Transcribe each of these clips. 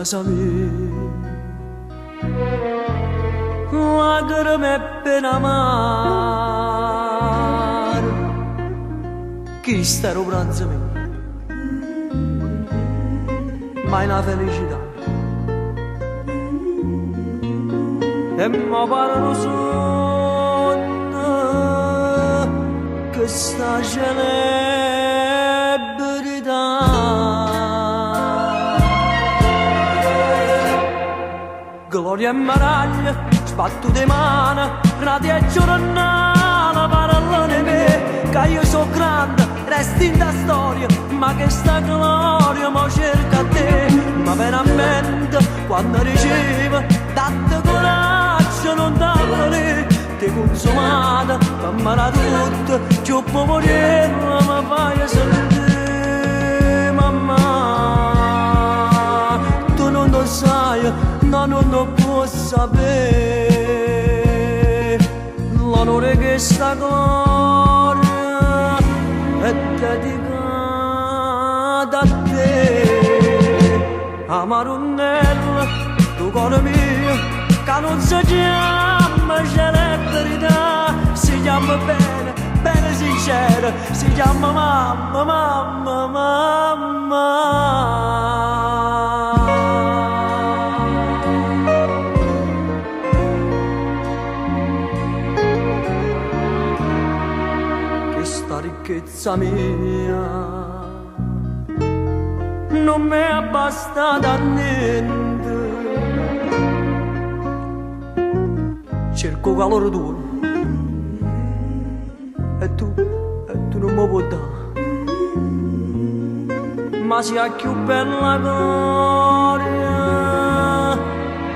casa mia. Lacrime e pena amare, chi sta lo pranzo mio, mai una felicità. E mi pare lo sogno che sta celebrità. Gloria e maraglia, sbattute mani, radio e giornale, parlano di me, che io so grande, resti in da storia, ma che sta gloria mo cerca te. Ma veramente, quando ricevo, date coraggio, non darlo lì, ti consumata, fammela tutto, ci può morire, ma vai sentire, mamma, tu non lo sai, no, non lo puoi sapere, l'onore che sta gloria è dedicata a te. Amarunella, tu cuore mio, che non si chiama celebrità, si chiama bene, bene sincera, si chiama mamma, mamma, mamma. Questa ricchezza mia non mi è bastata a niente, cerco calore tuo e tu non mi puoi dare, ma sia più bella gloria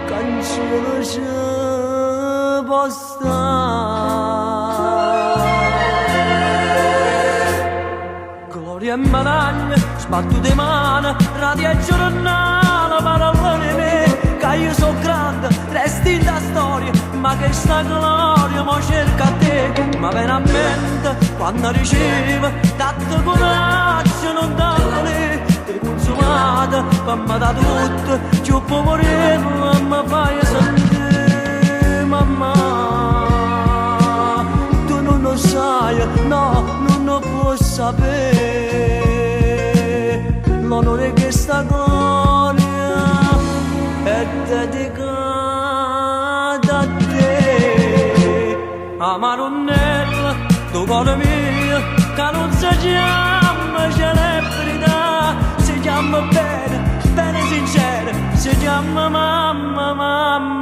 che in cielo ci può stare. Gloria e medaglia, sbattute mani, radio e giornale, parlano di me, che io so grande, resti in da storia, ma che sta gloria mo cerca a te. Ma veramente, quando ricevo, date coraggio, non darlo lì, ti consumata, fammi da tutto, ci può morire, ma fai sentire, mamma, tu non lo sai, no, non lo puoi sapere, l'onore che sta gloria è dedicata a te. Amarunella, tu cuore mio, che non si chiama celebrità, si chiama bene, bene sincera, si chiama mamma, mamma.